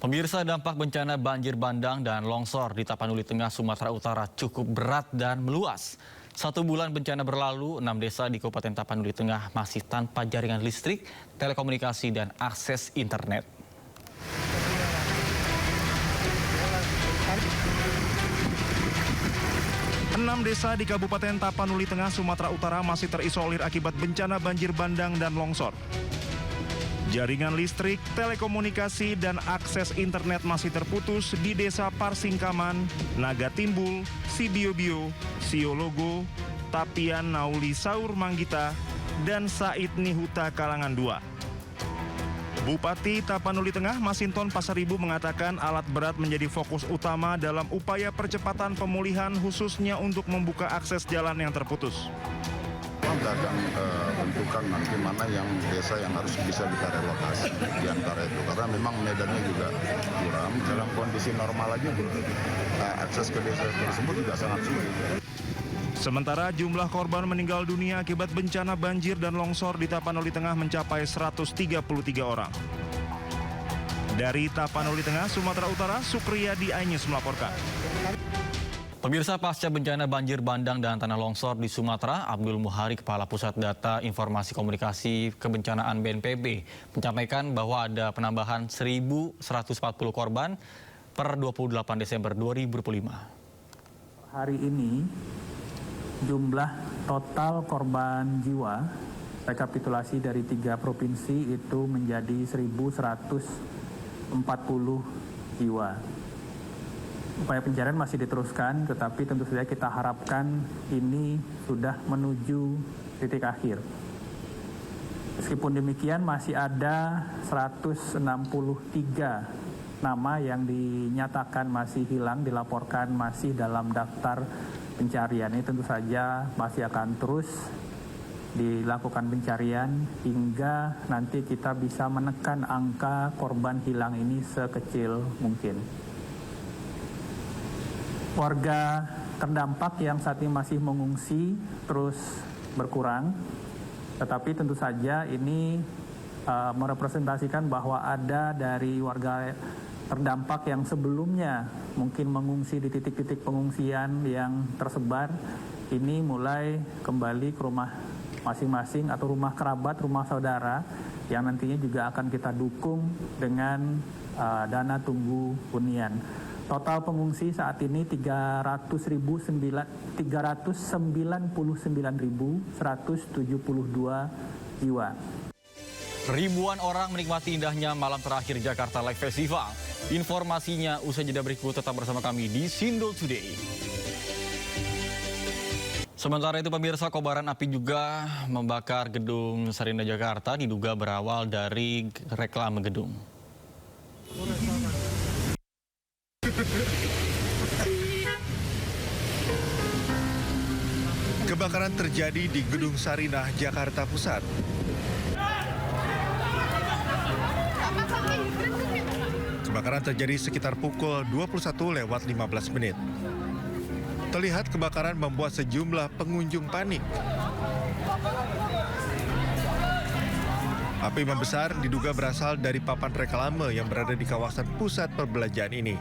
Pemirsa, dampak bencana banjir bandang dan longsor di Tapanuli Tengah, Sumatera Utara cukup berat dan meluas. 1 bulan bencana berlalu, 6 desa di Kabupaten Tapanuli Tengah masih tanpa jaringan listrik, telekomunikasi, dan akses internet. Enam desa di Kabupaten Tapanuli Tengah, Sumatera Utara masih terisolir akibat bencana banjir bandang dan longsor. Jaringan listrik, telekomunikasi, dan akses internet masih terputus di desa Parsingkaman, Naga Timbul, Sibiobio, Siologo, Tapian Nauli Saur Manggita, dan Said Nihuta Kalangan 2. Bupati Tapanuli Tengah Masinton Pasaribu mengatakan alat berat menjadi fokus utama dalam upaya percepatan pemulihan, khususnya untuk membuka akses jalan yang terputus. Kita akan tentukan nanti mana yang desa yang harus bisa kita relokasi di antara itu, karena memang medannya juga curam. Dalam kondisi normal aja akses ke desa tersebut juga sangat sulit. Sementara jumlah korban meninggal dunia akibat bencana banjir dan longsor di Tapanuli Tengah mencapai 133 orang. Dari Tapanuli Tengah, Sumatera Utara, Sukriyadi Ainus melaporkan. Pemirsa, pasca bencana banjir bandang dan tanah longsor di Sumatera, Abdul Muhari, Kepala Pusat Data Informasi Komunikasi Kebencanaan BNPB, menyampaikan bahwa ada penambahan 1.140 korban per 28 Desember 2025. Hari ini, jumlah total korban jiwa, rekapitulasi dari 3 provinsi itu menjadi 1.140 jiwa. Upaya pencarian masih diteruskan, tetapi tentu saja kita harapkan ini sudah menuju titik akhir. Meskipun demikian, masih ada 163 nama yang dinyatakan masih hilang, dilaporkan masih dalam daftar pencarian. Ini tentu saja masih akan terus dilakukan pencarian hingga nanti kita bisa menekan angka korban hilang ini sekecil mungkin. Warga terdampak yang saat ini masih mengungsi terus berkurang, tetapi tentu saja ini merepresentasikan bahwa ada dari warga terdampak yang sebelumnya mungkin mengungsi di titik-titik pengungsian yang tersebar, ini mulai kembali ke rumah masing-masing atau rumah kerabat, rumah saudara, yang nantinya juga akan kita dukung dengan dana tunggu hunian. Total pengungsi saat ini 399.172 jiwa. Ribuan orang menikmati indahnya malam terakhir Jakarta Live Festival. Informasinya usai jeda berikut, tetap bersama kami di Sindo Today. Sementara itu pemirsa, kobaran api juga membakar gedung Sarinah Jakarta, diduga berawal dari reklame gedung. Kebakaran terjadi di Gedung Sarinah, Jakarta Pusat. Kebakaran terjadi sekitar pukul 21:15 menit. Terlihat kebakaran membuat sejumlah pengunjung panik. Api membesar diduga berasal dari papan reklame yang berada di kawasan pusat perbelanjaan ini.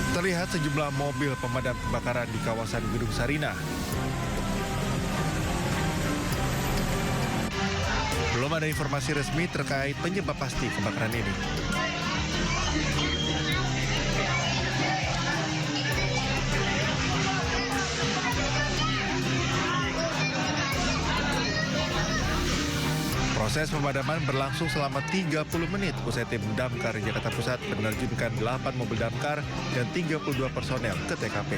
Terlihat sejumlah mobil pemadam kebakaran di kawasan Gedung Sarinah. Belum ada informasi resmi terkait penyebab pasti kebakaran ini. Proses pemadaman berlangsung selama 30 menit usai tim damkar Jakarta Pusat menerjunkan 8 mobil damkar dan 32 personel ke TKP.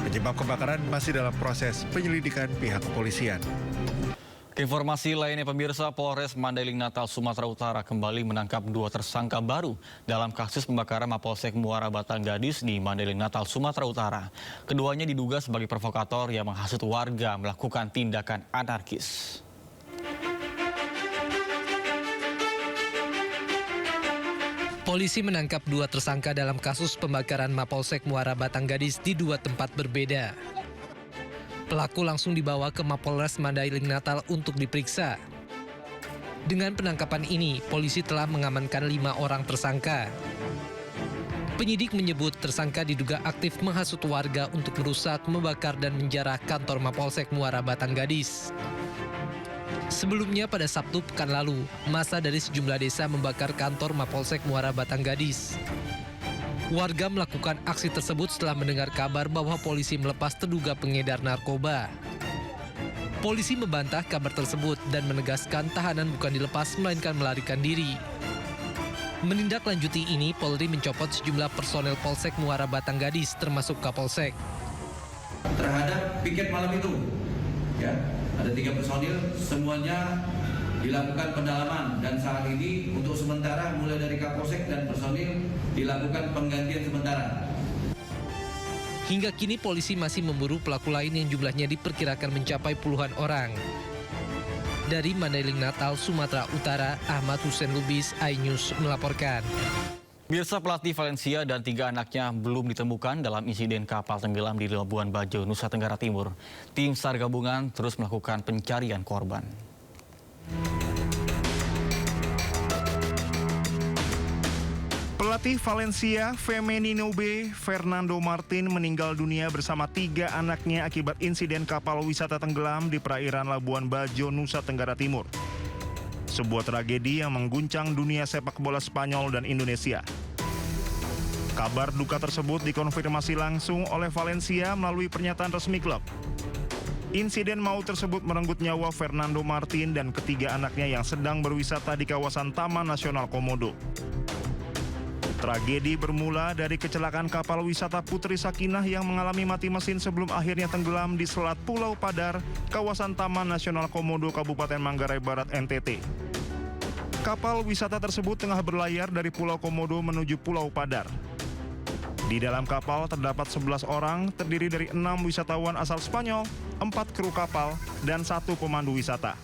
Penyebab kebakaran masih dalam proses penyelidikan pihak kepolisian. Informasi lainnya pemirsa, Polres Mandailing Natal, Sumatera Utara kembali menangkap 2 tersangka baru dalam kasus pembakaran Mapolsek Muara Batanggadis di Mandailing Natal, Sumatera Utara. Keduanya diduga sebagai provokator yang menghasut warga melakukan tindakan anarkis. Polisi menangkap 2 tersangka dalam kasus pembakaran Mapolsek Muara Batanggadis di 2 tempat berbeda. Pelaku langsung dibawa ke Mapolres Mandailing Natal untuk diperiksa. Dengan penangkapan ini, polisi telah mengamankan 5 orang tersangka. Penyidik menyebut tersangka diduga aktif menghasut warga untuk merusak, membakar, dan menjarah kantor Mapolsek Muara Batanggadis. Sebelumnya pada Sabtu pekan lalu, massa dari sejumlah desa membakar kantor Mapolsek Muara Batanggadis. Warga melakukan aksi tersebut setelah mendengar kabar bahwa polisi melepas terduga pengedar narkoba. Polisi membantah kabar tersebut dan menegaskan tahanan bukan dilepas melainkan melarikan diri. Menindaklanjuti ini, Polri mencopot sejumlah personel Polsek Muara Batanggadis termasuk Kapolsek. Terhadap piket malam itu, ya, ada 3 personil, semuanya dilakukan pendalaman dan saat ini untuk sementara mulai dari Kapolsek dan personil dilakukan penggantian sementara. Hingga kini polisi masih memburu pelaku lain yang jumlahnya diperkirakan mencapai puluhan orang. Dari Mandailing Natal, Sumatera Utara, Ahmad Hussein Lubis, iNews melaporkan. Pemirsa, pelatih Valencia dan 3 anaknya belum ditemukan dalam insiden kapal tenggelam di Labuan Bajo, Nusa Tenggara Timur. Tim SAR gabungan terus melakukan pencarian korban. Pelatih Valencia, Femenino B, Fernando Martin meninggal dunia bersama 3 anaknya akibat insiden kapal wisata tenggelam di perairan Labuan Bajo, Nusa Tenggara Timur. Sebuah tragedi yang mengguncang dunia sepak bola Spanyol dan Indonesia. Kabar duka tersebut dikonfirmasi langsung oleh Valencia melalui pernyataan resmi klub. Insiden maut tersebut merenggut nyawa Fernando Martin dan ketiga anaknya yang sedang berwisata di kawasan Taman Nasional Komodo. Tragedi bermula dari kecelakaan kapal wisata Putri Sakinah yang mengalami mati mesin sebelum akhirnya tenggelam di Selat Pulau Padar, kawasan Taman Nasional Komodo, Kabupaten Manggarai Barat, NTT. Kapal wisata tersebut tengah berlayar dari Pulau Komodo menuju Pulau Padar. Di dalam kapal terdapat 11 orang, terdiri dari 6 wisatawan asal Spanyol, 4 kru kapal, dan 1 pemandu wisata.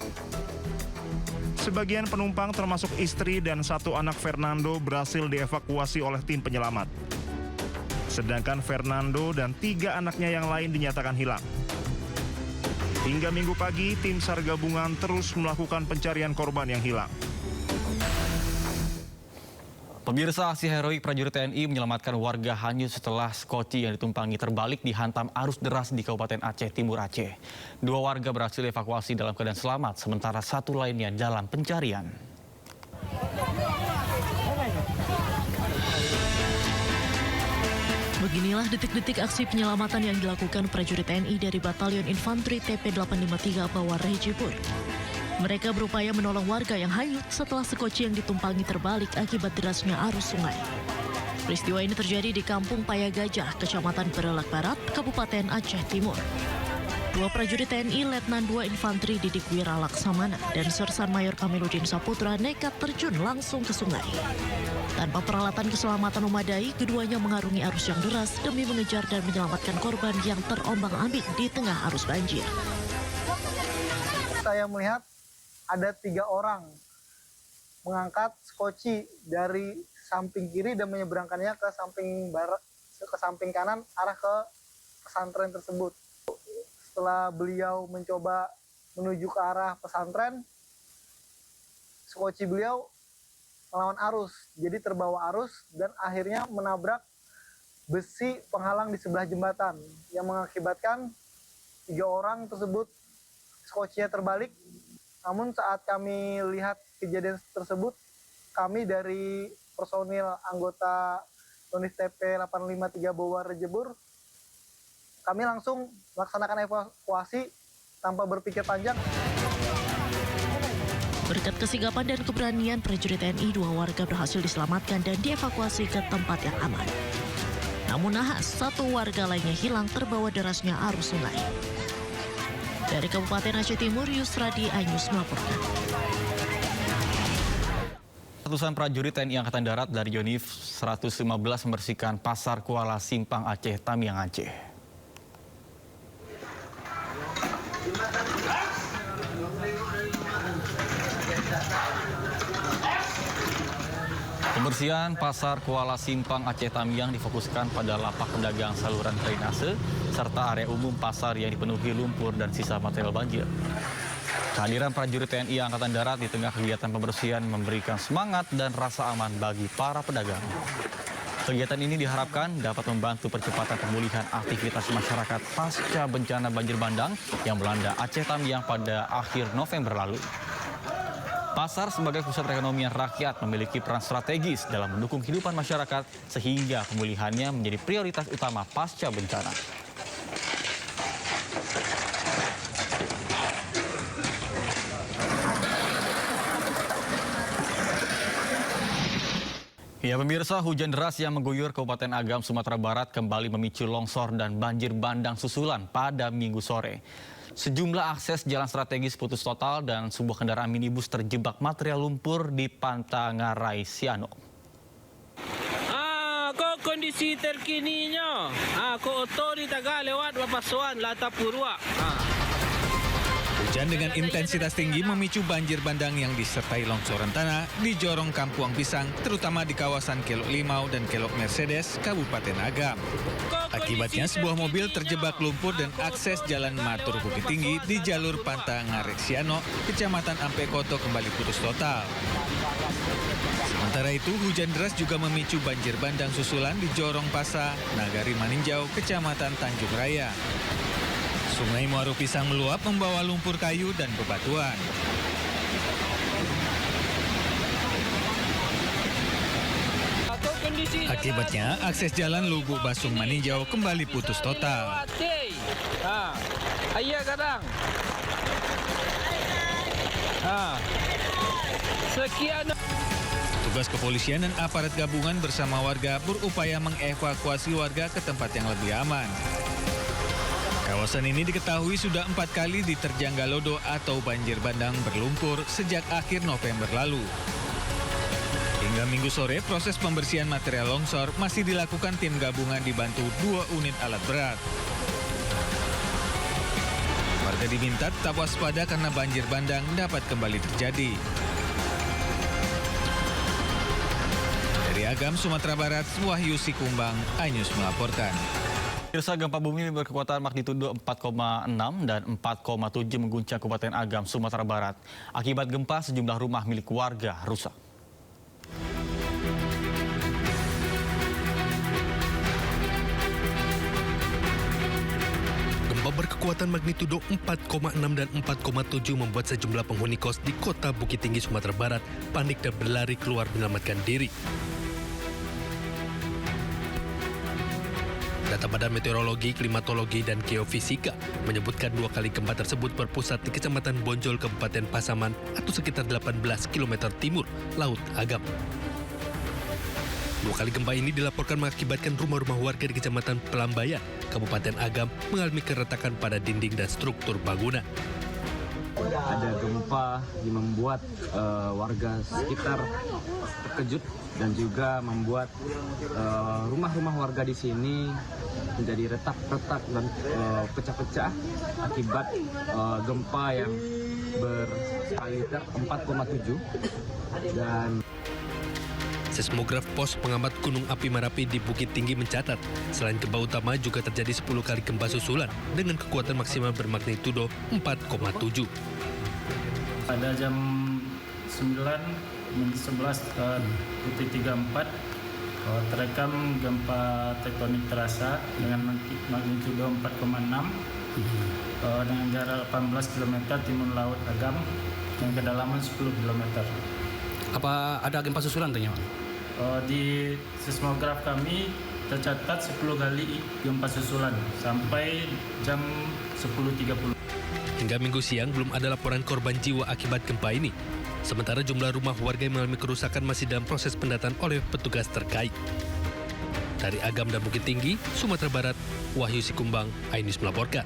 Sebagian penumpang termasuk istri dan 1 anak Fernando berhasil dievakuasi oleh tim penyelamat. Sedangkan Fernando dan 3 anaknya yang lain dinyatakan hilang. Hingga Minggu pagi, tim SAR gabungan terus melakukan pencarian korban yang hilang. Pemirsa, aksi heroik prajurit TNI menyelamatkan warga hanyut setelah skoci yang ditumpangi terbalik dihantam arus deras di Kabupaten Aceh Timur Aceh. 2 warga berhasil evakuasi dalam keadaan selamat, sementara 1 lainnya dalam pencarian. Beginilah detik-detik aksi penyelamatan yang dilakukan prajurit TNI dari Batalion Infanteri TP 853 Bawar Rejipur. Mereka berupaya menolong warga yang hanyut setelah sekoci yang ditumpangi terbalik akibat derasnya arus sungai. Peristiwa ini terjadi di Kampung Paya Gajah, Kecamatan Berelak Barat, Kabupaten Aceh Timur. 2 prajurit TNI, Letnan 2 Infanteri Didik Wira Laksamana dan Sersan Mayor Kamiluddin Saputra nekat terjun langsung ke sungai. Tanpa peralatan keselamatan memadai, keduanya mengarungi arus yang deras demi mengejar dan menyelamatkan korban yang terombang-ambing di tengah arus banjir. Saya melihat ada 3 orang mengangkat skoci dari samping kiri dan menyeberangkannya ke samping barat, ke samping kanan arah ke pesantren tersebut. Setelah beliau mencoba menuju ke arah pesantren, skoci beliau melawan arus, jadi terbawa arus dan akhirnya menabrak besi penghalang di sebelah jembatan yang mengakibatkan 3 orang tersebut skocinya terbalik. Namun saat kami lihat kejadian tersebut, kami dari personil anggota Unit TP 853 Bawar Rejebur, kami langsung melaksanakan evakuasi tanpa berpikir panjang. Berkat kesigapan dan keberanian prajurit TNI, 2 warga berhasil diselamatkan dan dievakuasi ke tempat yang aman. Namun nahas, 1 warga lainnya hilang terbawa derasnya arus sungai. Dari Kabupaten Aceh Timur, Yusradi, iNews melaporkan. Ratusan prajurit TNI Angkatan Darat dari Yonif 115 membersihkan Pasar Kuala Simpang Aceh, Tamiang Aceh. Pembersihan Pasar Kuala Simpang Aceh Tamiang difokuskan pada lapak pedagang saluran drainase serta area umum pasar yang dipenuhi lumpur dan sisa material banjir. Kehadiran prajurit TNI Angkatan Darat di tengah kegiatan pembersihan memberikan semangat dan rasa aman bagi para pedagang. Kegiatan ini diharapkan dapat membantu percepatan pemulihan aktivitas masyarakat pasca bencana banjir bandang yang melanda Aceh Tamiang pada akhir November lalu. Pasar sebagai pusat perekonomian rakyat memiliki peran strategis dalam mendukung kehidupan masyarakat sehingga pemulihannya menjadi prioritas utama pasca bencana. Ya pemirsa, hujan deras yang mengguyur Kabupaten Agam, Sumatera Barat kembali memicu longsor dan banjir bandang susulan pada Minggu sore. Sejumlah akses jalan strategis putus total dan sebuah kendaraan minibus terjebak material lumpur di Pantangarai Siano. Kondisi terkininya, Oto di Taga lewat Bapasuan, Lata Purwa. Hujan dengan intensitas tinggi memicu banjir bandang yang disertai longsoran tanah di jorong Kampuang Pisang, terutama di kawasan Kelok Limau dan Kelok Mercedes, Kabupaten Agam. Akibatnya sebuah mobil terjebak lumpur dan akses jalan Matur Bukit Tinggi di jalur Pantangarai Siano, Kecamatan Ampekoto kembali putus total. Sementara itu, hujan deras juga memicu banjir bandang susulan di jorong Pasa, Nagari Maninjau, Kecamatan Tanjung Raya. Sungai Muaro Pisang meluap membawa lumpur kayu dan bebatuan. Akibatnya, akses jalan Lubuk Basung Maninjau kembali putus total. Ayah kadang. Sekian. Tugas kepolisian dan aparat gabungan bersama warga berupaya mengevakuasi warga ke tempat yang lebih aman. Kawasan ini diketahui sudah 4 kali diterjang galodo atau banjir bandang berlumpur sejak akhir November lalu. Hingga Minggu sore, proses pembersihan material longsor masih dilakukan tim gabungan dibantu 2 unit alat berat. Warga diminta tetap waspada karena banjir bandang dapat kembali terjadi. Dari Agam, Sumatera Barat, Wahyu Sikumbang, iNews melaporkan. Pemirsa, gempa bumi berkekuatan magnitudo 4,6 dan 4,7 mengguncang Kabupaten Agam, Sumatera Barat. Akibat gempa, sejumlah rumah milik warga rusak. Gempa berkekuatan magnitudo 4,6 dan 4,7 membuat sejumlah penghuni kos di Kota Bukit Tinggi, Sumatera Barat panik dan berlari keluar menyelamatkan diri. Data Badan Meteorologi, Klimatologi, dan Geofisika menyebutkan 2 kali gempa tersebut berpusat di Kecamatan Bonjol, Kabupaten Pasaman, atau sekitar 18 km timur Laut Agam. 2 kali gempa ini dilaporkan mengakibatkan rumah-rumah warga di Kecamatan Pelambayan, Kabupaten Agam, mengalami keretakan pada dinding dan struktur bangunan. Ada gempa yang membuat warga sekitar terkejut dan juga membuat rumah-rumah warga di sini menjadi retak-retak dan pecah-pecah akibat gempa yang berskala 4,7 dan Seismograf Pos Pengamat Gunung Api Merapi di Bukit Tinggi mencatat, selain gempa utama juga terjadi 10 kali gempa susulan dengan kekuatan maksimal bermagnitudo 4,7. Pada jam 9:11:34 terekam gempa tektonik terasa dengan magnitudo 4,6 dengan jarak 18 km timur Laut Agam dan kedalaman 10 km. Apa ada gempa susulan ternyata? Di seismograf kami tercatat 10 kali gempa susulan sampai jam 10.30. Hingga Minggu siang belum ada laporan korban jiwa akibat gempa ini. Sementara jumlah rumah warga yang mengalami kerusakan masih dalam proses pendataan oleh petugas terkait. Dari Agam dan Bukit Tinggi, Sumatera Barat, Wahyu Sikumbang, iNews melaporkan.